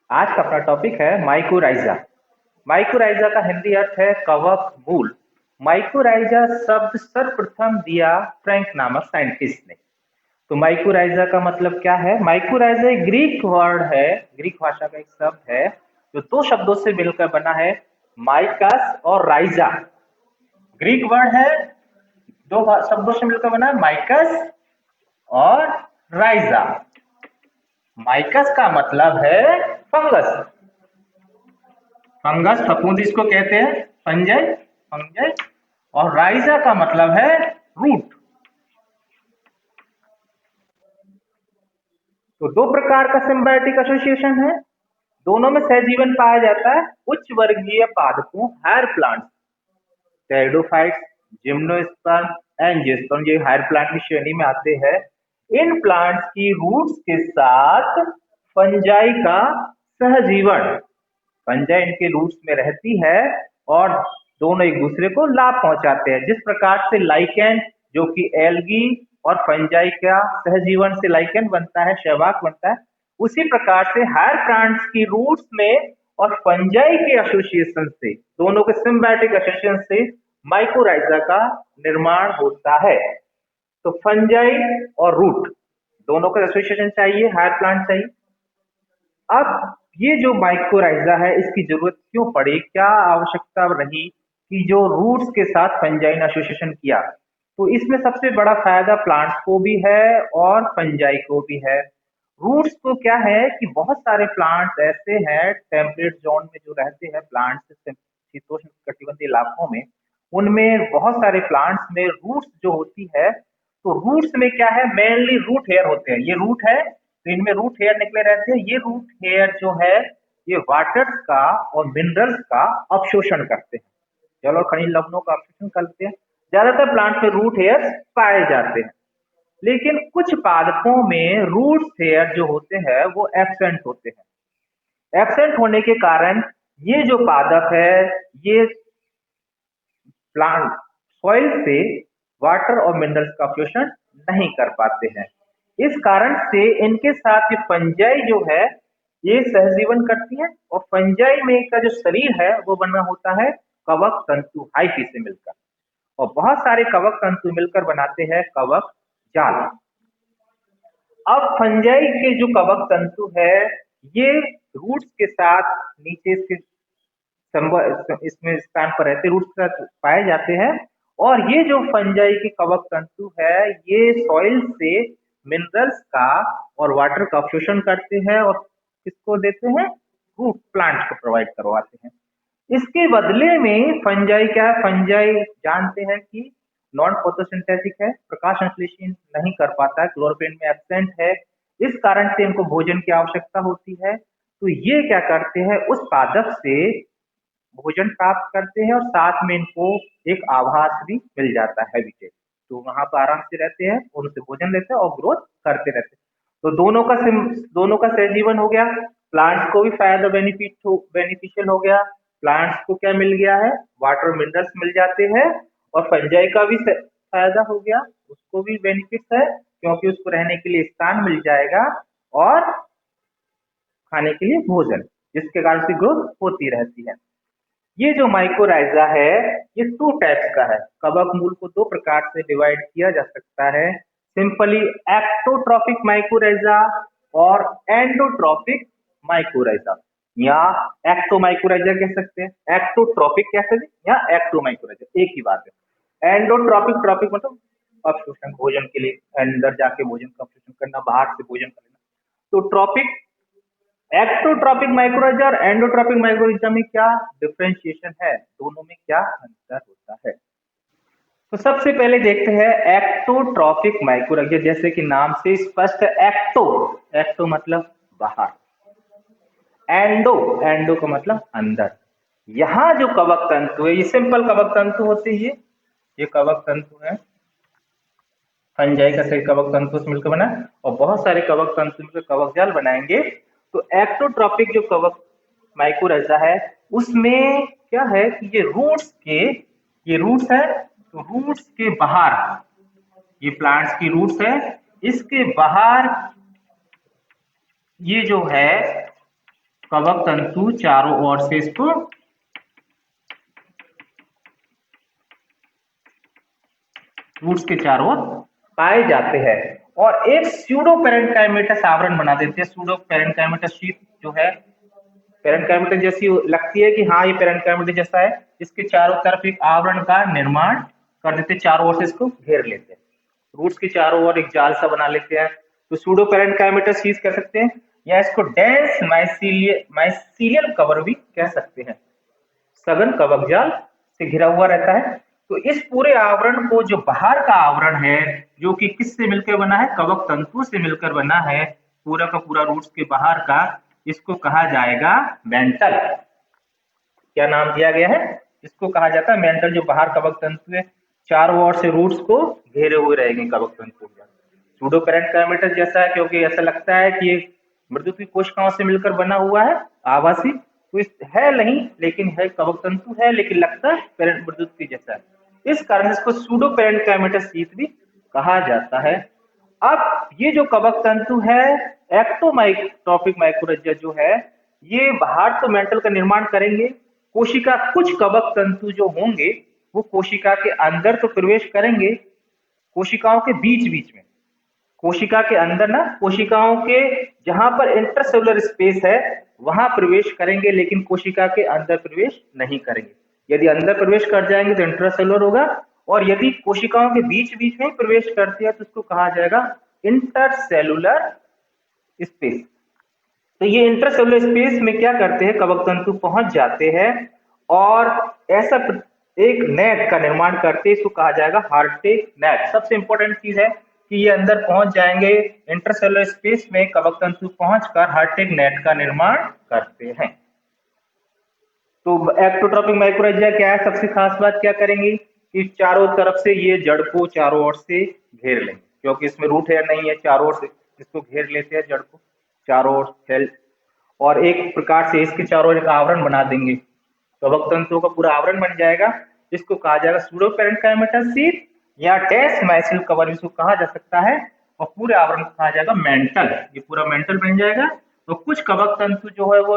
आज का अपना टॉपिक है माइकोराइजा। माइकोराइजा का हिंदी अर्थ है कवक मूल। माइकोराइजा शब्द सर्वप्रथम दिया फ्रैंक नामक साइंटिस्ट ने। तो माइकोराइजा का मतलब क्या है? माइकोराइजा एक ग्रीक वर्ड है, ग्रीक भाषा का एक शब्द है जो दो शब्दों से मिलकर बना है, माइकस और राइजा। ग्रीक वर्ड है, दो शब्दों से मिलकर बना है, माइकस और राइजा। माइकस का मतलब है फंगस, फंगस फफूंद इसको कहते हैं, फंजय फंजय। और राइजा का मतलब है रूट। तो दो प्रकार का सिम्बायोटिक एसोसिएशन है, दोनों में सहजीवन पाया जाता है। उच्च वर्गीय पादपों higher plants, pteridophytes, gymnosperm, angiosperm, ये हायर प्लांट की श्रेणी में आते हैं। इन प्लांट्स की रूट्स के साथ फंजाई का सहजीवन, फंजाई इनके रूट्स में रहती है और दोनों एक दूसरे को लाभ पहुंचाते हैं। जिस प्रकार से लाइकेन जो कि एल्गी और फंजाई का सहजीवन से लाइकेन बनता है, शैवाल बनता है, उसी प्रकार से हायर प्लांट्स की रूट्स में और फंजाई के एसोसिएशन से, दोनों के सिम्बायोटिक एसोसिएशन से माइकोराइजा का निर्माण होता है। तो फंजाई और रूट दोनों का एसोसिएशन चाहिए, हायर प्लांट चाहिए। अब ये जो माइकोराइजा है, इसकी जरूरत क्यों पड़ी, क्या आवश्यकता रही कि जो रूट्स के साथ फंजाई ने एसोसिएशन किया? तो इसमें सबसे बड़ा फायदा प्लांट्स को भी है और फंजाई को भी है। रूट्स को क्या है कि बहुत सारे प्लांट्स ऐसे हैं टेम्परेट जोन में जो रहते हैं, प्लांट्स शीतोष्ण कटिबंधीय इलाकों में, उनमें बहुत सारे प्लांट्स में रूट्स जो होती है, तो रूट्स में क्या है, मेनली रूट हेयर होते हैं। ये रूट है तो इनमें रूट हेयर निकले रहते हैं। ये रूट हेयर जो है, ये वाटर्स का और मिनरल्स का अवशोषण करते हैं, जल और खनिज लवणों का अवशोषण करते हैं। ज्यादातर प्लांट में रूट हेयर पाए जाते हैं, लेकिन कुछ पादपों में रूट हेयर जो होते हैं वो एब्सेंट होते हैं। एब्सेंट होने के कारण ये जो पादप है, ये प्लांट सॉइल से वाटर और मिनरल्स का अवशोषण नहीं कर पाते हैं। इस कारण से इनके साथ ये फंजाई जो है, ये सहजीवन करती है। और फंजाई में का जो शरीर है वो बना होता है कवक तंतु, हाइफी से मिलकर, और बहुत सारे कवक तंतु मिलकर बनाते हैं कवक जाल। अब फंजाई के जो कवक तंतु है, ये रूट्स के साथ नीचे इसके इसमें स्थान पर रहते, रूट्स पाए जाते हैं। और ये जो फंजाई के कवक तंतु है, ये सॉइल से मिनरल्स का और वाटर का अवशोषण करते हैं और किसको देते हैं? रूट प्लांट को प्रोवाइड करवाते हैं। इसके बदले में फंजाई क्या है, फंजाई जानते हैं कि नॉन फोटोसिंथेटिक है, प्रकाश संश्लेषण नहीं कर पाता है, क्लोरोफिल में एब्सेंट है। इस कारण से इनको भोजन की आवश्यकता होती है। तो ये क्या करते हैं, उस पादप से भोजन प्राप्त करते हैं और साथ में इनको एक आवास भी मिल जाता है, हैबिटेट। तो वहां पर आराम से रहते हैं, उनसे भोजन लेते हैं और ग्रोथ करते रहते हैं। तो दोनों का सहजीवन हो गया। प्लांट्स को भी फायदा बेनिफिशियल हो गया। प्लांट्स को क्या मिल गया है? वाटर मिनरल्स मिल जाते हैं। और फंजाई का भी फायदा हो गया, उसको भी बेनिफिट है, क्योंकि उसको रहने के लिए स्थान मिल जाएगा और खाने के लिए भोजन, जिसके कारण से ग्रोथ होती रहती है। ये जो माइकोराइजा है, ये टू टाइप्स का है। कवक मूल को दो प्रकार से डिवाइड किया जा सकता है, सिंपली एक्टोट्रॉपिक माइकोराइजा और एंडोट्रॉपिक माइकोराइजा, या एक्टोमाइकोराइजा कह सकते हैं, एक्टोट्रॉपिक कह सकते हैं, या एक्टोमाइकोराइजा, एक ही बात है। एंडोट्रॉपिक, ट्रॉपिक मतलब अवशोषण, भोजन के लिए अंदर जाके भोजन का अवशोषण करना, बाहर से भोजन करना। तो ट्रॉपिक, एक्टोट्रॉपिक माइक्रोइजा और एंडोट्रॉपिक माइक्रोइजा में क्या डिफरेंशिएशन है, दोनों में क्या अंतर होता है? तो सबसे पहले देखते हैं एक्टोट्रॉपिक माइक्रोइजा। जैसे कि नाम से स्पष्ट है, एक्टो, एक्टो मतलब बाहर, एंडो, एंडो का मतलब अंदर। यहाँ जो कवक तंतु है, ये सिंपल कवक तंतु होते हैं, ये कवक तंतु है, फंजाई का सही कवक तंतु से मिलकर बना, और बहुत सारे कवक तंतु मिलकर कवक जाल बनाएंगे। तो एक्टोट्रॉपिक जो कवक माइकोराइजा है, उसमें क्या है कि ये रूट्स है, तो रूट्स के बाहर, ये प्लांट्स की रूट्स है, इसके बाहर ये जो है कवक तंतु चारों ओर से इसको रूट्स के चारों ओर पाए जाते हैं और एक स्यूडो पेरेन्काइमेटस आवरण बना देते हैं। स्यूडो पेरेन्काइमेटस शीट जो है पेरेन्काइमेटस जैसी लगती है कि हाँ ये पेरेन्काइमेटस जैसा है, इसके चारों तरफ एक आवरण का निर्माण कर देते हैं, चारों ओर से इसको घेर लेते हैं, रूट्स के चारों ओर एक जाल सा बना लेते हैं। तो स्यूडो पेरेन्काइमेटस शीट कह सकते हैं या इसको डेंस माइसीलियल कवर भी कह सकते हैं। सघन कवक जाल से घिरा हुआ रहता है। तो इस पूरे आवरण को जो बाहर का आवरण है जो कि किससे मिलकर बना है, कवक तंतु से मिलकर बना है, पूरा का पूरा रूट्स के बाहर का, इसको कहा जाएगा मेंटल। क्या नाम दिया गया है, इसको कहा जाता है मेंटल। जो बाहर कवक तंतु है चारों ओर से रूट्स को घेरे हुए रहेंगे कवक तंतु। सूडो पेरेन्काइमेटस जैसा है क्योंकि ऐसा लगता है कि ये मृदुत की कोशिकाओं से मिलकर बना हुआ है, आवासी तो है नहीं, लेकिन है कवक तंतु है, लेकिन लगता है मृदुत की जैसा है। इस कारण इसको सूडो पेरेन्काइमेटस शीत भी कहा जाता है। अब ये जो कवक तंतु है एक्टोट्रॉपिक माइक्रोरहिज़ा जो है, ये बाहर तो मेंटल का निर्माण करेंगे, कोशिका कुछ कवक तंतु जो होंगे वो कोशिका के अंदर तो प्रवेश करेंगे, कोशिकाओं के बीच बीच में, कोशिका के अंदर ना, कोशिकाओं के जहां पर इंटरसेलुलर स्पेस है वहां प्रवेश करेंगे, लेकिन कोशिका के अंदर प्रवेश नहीं करेंगे। यदि अंदर प्रवेश कर जाएंगे तो इंट्रासेलुलर होगा, और यदि कोशिकाओं के बीच बीच में प्रवेश करती है तो उसको कहा जाएगा इंटरसेलुलर स्पेस। तो ये इंटरसेलुलर स्पेस में क्या करते हैं, कवक तंतु पहुंच जाते हैं और ऐसा एक नेट का निर्माण करते हैं, इसको कहा जाएगा हार्टेग नेट। सबसे इंपॉर्टेंट चीज है कि ये अंदर पहुंच जाएंगे इंटरसेलुलर स्पेस में, कवक तंतु पहुंचकर हार्टेग नेट का निर्माण करते हैं। तो एक्टोट्रॉपिक माइक्रोरहिज़ा क्या है, सबसे खास बात क्या करेंगी कि चारों तरफ से ये जड़ को चारों ओर से घेर लेंगे, क्योंकि इसमें रूट हेयर नहीं है, चारों ओर से इसको घेर लेते हैं जड़ को चारों ओर फैल, और एक प्रकार से इसके चारों ओर एक आवरण बना देंगे, कवक तंतुओं का पूरा आवरण बन जाएगा। इसको कहा जाएगा सूडो पेरेन्काइमेटस शीट या डेस माइसिल कवर इसको कहा जा सकता है, और पूरे आवरण को कहा जाएगा मेंटल। ये पूरा मेंटल बन जाएगा। तो कुछ कवक तंतु जो है वो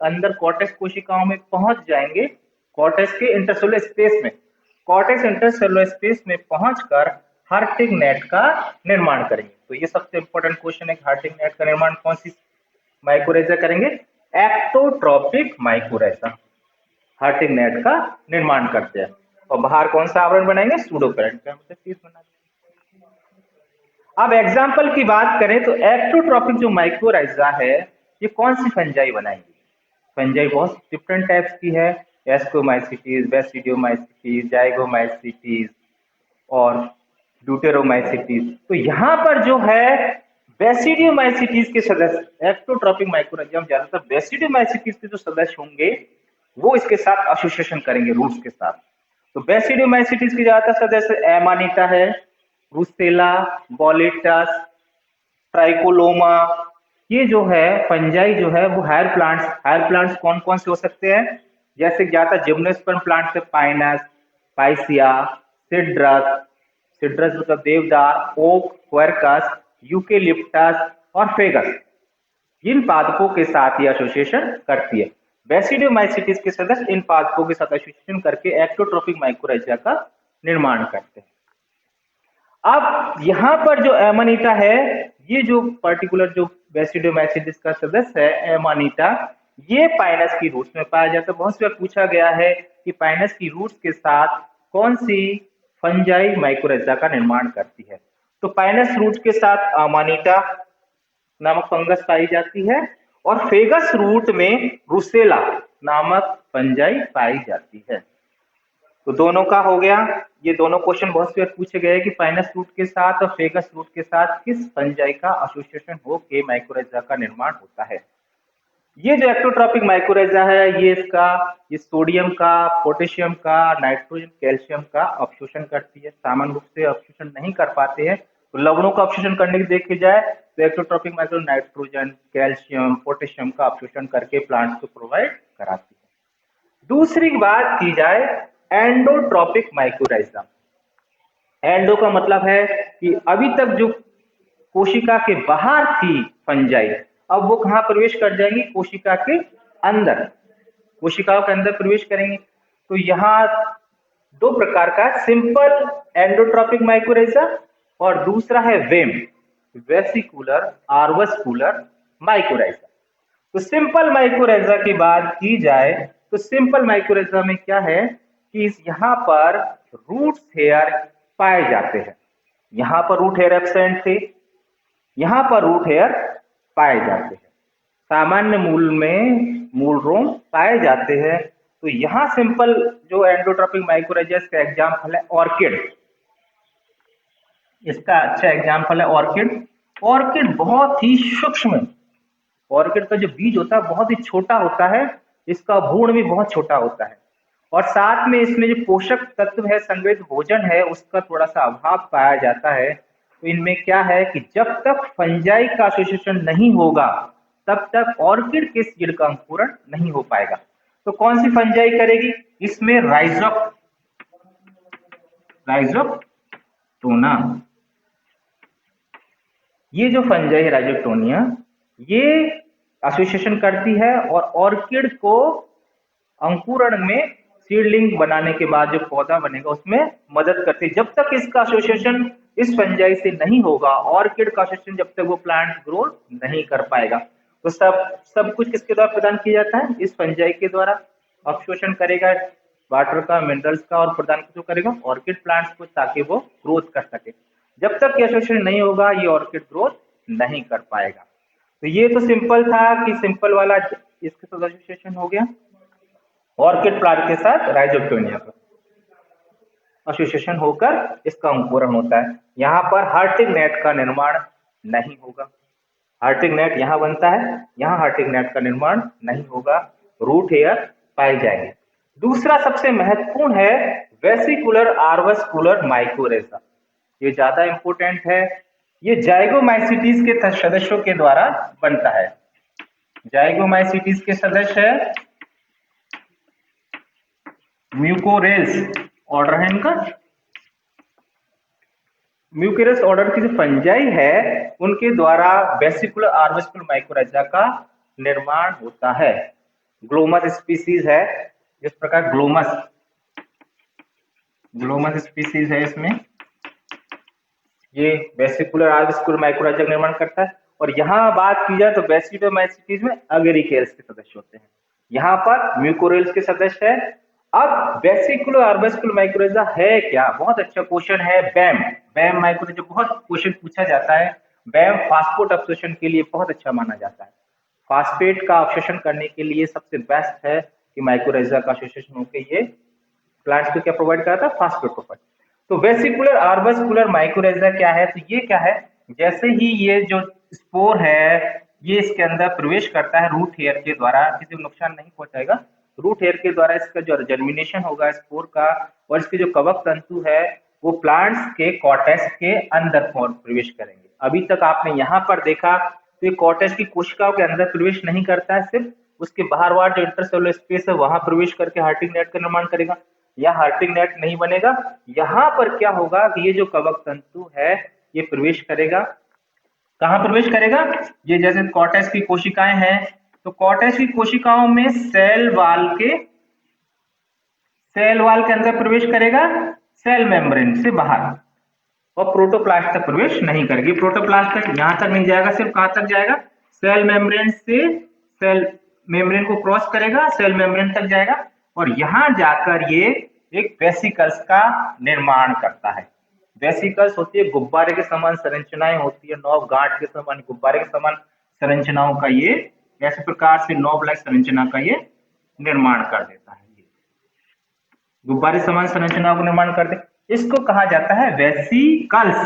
अंदर कॉर्टेक्स कोशिकाओं में पहुंच जाएंगे, कॉर्टेक्स के इंटरसेलुलर स्पेस में, कॉर्टेक्स इंटरसेलुलर स्पेस में पहुंचकर हार्टेग नेट का निर्माण करेंगे। तो ये सबसे इंपॉर्टेंट क्वेश्चन है, हार्टेग नेट का निर्माण कौन सी माइक्रोरहिज़ा करेंगे, एक्टोट्रॉपिक माइक्रोरहिज़ा हार्टेग नेट का निर्माण करते हैं, और बाहर कौन सा आवरण बनाएंगे, सूडो पेरेन्काइमेटस शीट बनाएंगे। अब एग्जाम्पल की बात करें तो एक्टोट्रॉपिक जो माइक्रोरहिज़ा है ये कौन सी फंजाई बनाएंगे। फंजाई बहुत डिफरेंट टाइप्स की है, एस्कोमाइसिटीज, बेसिडियोमाइसिटीज, जाइगोमाइसिटीज और ड्यूटेरोमाइसिटीज। तो यहाँ पर जो है बेसिडियोमाइसिटीज के सदस्य एक्टोट्रॉपिक माइक्रोरहिज़ा में ज्यादातर बेसिडियोमाइसिटीज के जो सदस्य होंगे वो इसके साथ एसोसिएशन करेंगे रूट्स के साथ। तो बेसिडियोमाइसिटीज के ज्यादातर सदस्य एमानिटा है, रूसेला, बॉलेटस, ट्राइकोलोमा। ये जो है फंजाई जो है वो हायर प्लांट्स कौन कौन से हो सकते हैं, जैसे ज्यादा जिम्नोस्पर्म प्लांट से पाइनस, पाइसिया, सिड्रस मतलब देवदार, ओक, क्वेरकस, यूकेलिप्टस और फेगस, इन पादपों के साथ ये एसोसिएशन करती है। बेसिडियोमाइसिटीज के सदस्य इन पादपों के साथ एसोसिएशन करके एक्टोट्रॉपिक माइक्रोरहिज़ा का निर्माण करते हैं। अब यहाँ पर जो एमानिटा है, ये जो पर्टिकुलर जो बेसिडियोमाइसिटीज का सदस्य है एमानिटा, ये पाइनस की रूट्स में पाया जाता है। बहुत सी बार पूछा गया है कि पाइनस की रूट्स के साथ कौन सी फंजाई माइक्रोरहिज़ा का निर्माण करती है। तो पाइनस रूट के साथ अमानिटा नामक फंगस पाई जाती है, और फेगस रूट में रूसेला नामक फंजाई पाई जाती है। तो दोनों का हो गया, ये दोनों क्वेश्चन बहुत से पूछे गए कि पाइनस रूट के साथ और फेगस रूट के साथ किस फंजाई का एसोसिएशन हो के माइक्रोरहिज़ा का निर्माण होता है। ये जो एक्टोट्रॉपिक माइक्रोरहिज़ा है ये सोडियम का, पोटेशियम का, नाइट्रोजन, कैल्शियम का अवशोषण करती है। सामान्य रूप से अवशोषण नहीं कर पाते हैं, तो लवणों का अवशोषण करने की देखे जाए तो एक्टोट्रॉपिक माइक्रो नाइट्रोजन, कैल्शियम, पोटेशियम का अवशोषण करके प्लांट्स को प्रोवाइड कराती है। दूसरी बात की जाए एंडोट्रॉपिक माइक्रोरहिज़ा। एंडो का मतलब है कि अभी तक जो कोशिका के बाहर थी फंजाई, अब वो कहाँ प्रवेश कर जाएंगी, कोशिका के अंदर, कोशिकाओं के अंदर प्रवेश करेंगे। तो यहाँ दो प्रकार का, सिंपल एंडोट्रॉपिक माइकोरेजा और दूसरा है वेम, वेसिकुलर आर्वस्कुलर माइकोरेजा। तो सिंपल माइकोरेजा की बात की जाए तो सिंपल माइकोरेजा में क्या है कि यहाँ पर रूट हेयर पाए जाते हैं, यहाँ पर रूट हेयर एब्सेंट थे, यहाँ पर रूट हेयर पाए जाते हैं, सामान्य मूल में मूल रोम पाए जाते हैं। तो यहाँ सिंपल जो एंडोट्रॉपिक माइकोरेजा का एग्जाम्पल है ऑर्किड, इसका अच्छा एग्जाम्पल है ऑर्किड। ऑर्किड बहुत ही सूक्ष्म, ऑर्किड का जो बीज होता है बहुत ही छोटा होता है, इसका भ्रूण भी बहुत छोटा होता है, और साथ में इसमें जो पोषक तत्व है, संग्रहित भोजन है, उसका थोड़ा सा अभाव पाया जाता है। तो इनमें क्या है कि जब तक फंजाई का एसोसिएशन नहीं होगा तब तक ऑर्किड के सीड का अंकुरण नहीं हो पाएगा। तो कौन सी फंजाई करेगी, इसमें राइजोक्टोना, ये जो फंजाई है राइजोक्टोनिया, ये एसोसिएशन करती है और ऑर्किड को अंकुरण में, सीडलिंग बनाने के बाद जो पौधा बनेगा उसमें मदद करती है। जब तक इसका एसोसिएशन इस फंजाई से नहीं होगा, ऑर्किड का एसोसिएशन, जब तक वो प्लांट ग्रो नहीं कर पाएगा। तो सब कुछ किसके द्वारा प्रदान किया जाता है, इस फंजाई के द्वारा। अवशोषण करेगा वाटर का, मिनरल्स का, और प्रदान जो करेगा ऑर्किड प्लांट्स को, ताकि वो ग्रोथ कर सके। जब तक ये एसोसिएशन नहीं होगा ये ऑर्किड ग्रोथ नहीं कर पाएगा। तो ये तो सिंपल था कि सिंपल वाला इसके साथ एसोसिएशन हो गया, ऑर्किड प्लांट के साथ राइजोक्टोनिया का एसोसिएशन होकर इसका अंकुरण होता है। यहाँ पर हार्टिंग नेट का निर्माण नहीं होगा, हार्टिंग नेट यहाँ बनता है, यहाँ हार्टिंग नेट का निर्माण नहीं होगा, रूट हेयर पाए जाएंगे। दूसरा सबसे महत्वपूर्ण है वेसिकुलर आर्वस्कुलर माइकोरेजा, ये ज्यादा इंपोर्टेंट है। ये जाइगोमाइसीटीज के सदस्यों के द्वारा बनता है, जाइगोमाइसीटीज के सदस्य है म्यूकोरेल्स ऑर्डर है इनका, म्यूकोरेल्स ऑर्डर की जो फंजाई है उनके द्वारा वेसिकुलर आर्वस्कुलर माइकोरेजा का निर्माण होता है। ग्लोमस स्पीसीज है, जिस प्रकार ग्लोमस स्पीसीज है, इसमें ये वेसिकुलर आर्वस्कुलर माइकोरेजा का निर्माण करता है। और यहाँ बात की जाए तो वेसिडोमाइसीटीज में अगेरिकेल्स के सदस्य होते हैं, यहाँ पर म्यूकोरेल्स के सदस्य है। अब वेसिकुलर आर्वस्कुलर माइकोरेजा है क्या, बहुत अच्छा क्वेश्चन है। बैम माइकोरेजा बहुत क्वेश्चन पूछा जाता है। बैम फास्फेट अवशोषण के लिए बहुत अच्छा माना जाता है, फास्फेट का अवशोषण करने के लिए सबसे बेस्ट है कि माइकोरेजा का एसोसिएशन होकर ये प्लांट्स को क्या प्रोवाइड करता है, फास्फेट प्रोवाइड। तो वेसिकुलर आर्वस्कुलर माइकोरेजा क्या है, तो ये क्या है, जैसे ही ये जो स्पोर है ये इसके अंदर प्रवेश करता है रूट हेयर के द्वारा, किसी को नुकसान नहीं पहुंचाएगा, रूट हेयर के द्वारा इसका जो जर्मिनेशन होगा स्पोर का, और इसके जो कवक तंतु है वो प्लांट्स के कॉर्टेक्स के अंदर प्रवेश करेंगे। अभी तक आपने यहाँ पर देखा तो ये कॉर्टेक्स की कोशिकाओं के अंदर प्रवेश नहीं करता है, सिर्फ उसके बाहर वार जो इंटरसेलुलर स्पेस है वहां प्रवेश करके हार्टिंग नेट का निर्माण करेगा। यहाँ हार्टिंग नेट नहीं बनेगा, यहाँ पर क्या होगा कि ये जो कवक तंतु है ये प्रवेश करेगा, कहाँ प्रवेश करेगा, ये जैसे कॉर्टेक्स की कोशिकाएं हैं तो कॉर्टेक्स की कोशिकाओं में सेल वाल के अंदर प्रवेश करेगा, सेल मेम्ब्रेन से बाहर, और प्रोटोप्लास्ट तक प्रवेश नहीं करेगी। प्रोटोप्लास्ट तक यहाँ तक नहीं जाएगा, सिर्फ कहाँ तक जाएगा, सेल मेम्ब्रेन से सेल मेम्ब्रेन को क्रॉस करेगा, सेल मेम्ब्रेन तक जाएगा, और यहाँ जाकर ये एक वेसिकल्स का निर्माण करता है। वेसिकल्स होती है गुब्बारे के समान संरचनाएं होती है, नॉब गांठ के समान, गुब्बारे के समान संरचनाओं का ये, ऐसे प्रकार से नॉब लाइक संरचना का ये निर्माण कर देता है, ये गुब्बारे समान संरचनाओं का निर्माण कर दे। इसको कहा जाता है वेसिकल्स,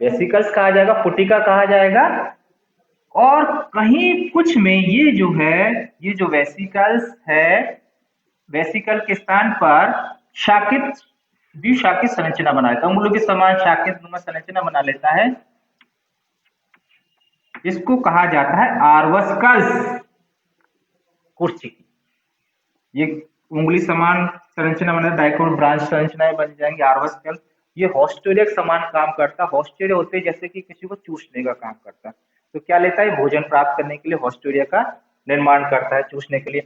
वेसिकल्स कहा जाएगा, पुटिका कहा जाएगा। और कहीं कुछ में ये जो है, ये जो वेसिकल्स है, वेसिकल के स्थान पर शाकित, द्विशाखित संरचना बना लेता है, अंगुलों के समान शाकित संरचना बना लेता है, इसको कहा जाता है आर्वस्कल्स कोर्चिकी। ये उंगली समान संरचना बना, डाइकोट ब्रांच संरचनाएं बन जाएंगी आर्वस्कल्स। ये हॉस्टेरिया समान काम करता है, हॉस्टेरिया होते हैं जैसे कि किसी को चूसने का काम करता है, तो क्या लेता है, भोजन प्राप्त करने के लिए हॉस्टोरिया का निर्माण करता है चूसने के लिए।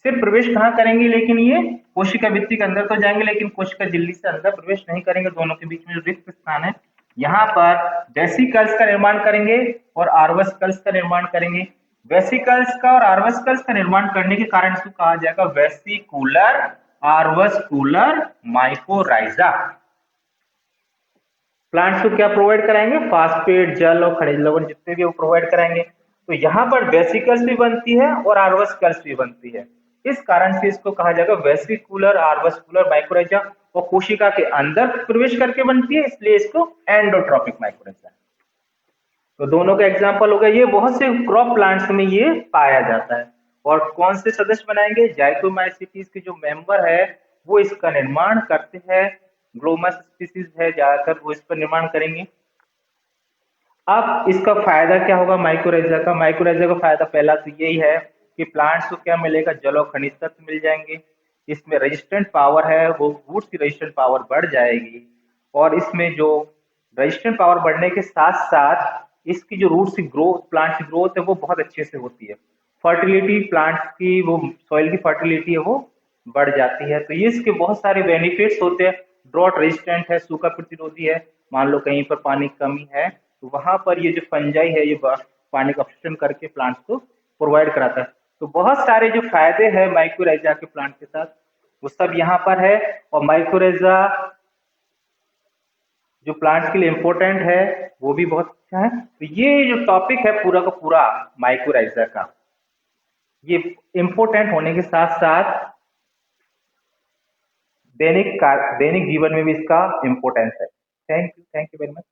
सिर्फ प्रवेश कहाँ करेंगे, लेकिन ये कोशिका भित्ति के अंदर तो जाएंगे, लेकिन कोशिका झिल्ली से अंदर प्रवेश नहीं करेंगे। दोनों के बीच में जो रिक्त स्थान है, यहाँ पर वेसिकल्स का निर्माण करेंगे और आर्वस्कल्स का निर्माण करेंगे। वेसिकल्स का और आर्वस्कल्स का निर्माण करने के कारण इसको कहा जाएगा वेसिकुलर आर्वस्कुलर माइकोराइजा। प्लांट्स को क्या प्रोवाइड कराएंगे, फास्फेट, जल और खनिज लवण जितने भी वो प्रोवाइड कराएंगे। तो यहाँ पर वेसिकल्स भी बनती है और आर्वस्कल्स भी बनती है, इस कारण से इसको कहा जाएगा वेसिकुलर आर्वस्कुलर माइकोराइजा। और कोशिका के अंदर प्रवेश करके बनती है, इसलिए इसको एंडोट्रॉपिक माइकोराइजा। तो दोनों का एग्जाम्पल हो गया। ये बहुत से क्रॉप प्लांट्स में ये पाया जाता है। और कौन से सदस्य बनाएंगे, जाइकोमाइसीटीज के जो मेंबर है वो इसका निर्माण करते हैं। ग्लोमस स्पीसीज है ज्यादातर, वो इस पर निर्माण करेंगे। अब इसका फायदा क्या होगा माइकोराइजा का, माइकोराइजा का फायदा पहला तो यही है कि प्लांट्स को क्या मिलेगा, जल और खनिज तत्व मिल जाएंगे। इसमें रेजिस्टेंट पावर है, वो रूट्स की रेजिस्टेंट पावर बढ़ जाएगी। और इसमें जो रेजिस्टेंट पावर बढ़ने के साथ साथ इसकी जो रूट्स की ग्रोथ, प्लांट की ग्रोथ है वो बहुत अच्छे से होती है। फर्टिलिटी प्लांट्स की, वो सॉइल की फर्टिलिटी है वो बढ़ जाती है। तो ये इसके बहुत सारे बेनिफिट्स होते हैं। ड्रॉट रेजिस्टेंट है, सूखा प्रतिरोधी है। मान लो कहीं पर पानी की कमी है तो वहां पर ये जो फंजाई है ये पानी का अब्सॉर्प्शन करके प्लांट्स को प्रोवाइड कराता है। तो बहुत सारे जो फायदे हैं माइकोराइजा के प्लांट के साथ वो सब यहाँ पर है। और माइकोराइजा जो प्लांट्स के लिए इम्पोर्टेंट है वो भी बहुत अच्छा है। तो ये जो टॉपिक है पूरा का पूरा माइकोराइजा का, ये इम्पोर्टेंट होने के साथ साथ दैनिक जीवन में भी इसका इम्पोर्टेंस है। Thank you very much.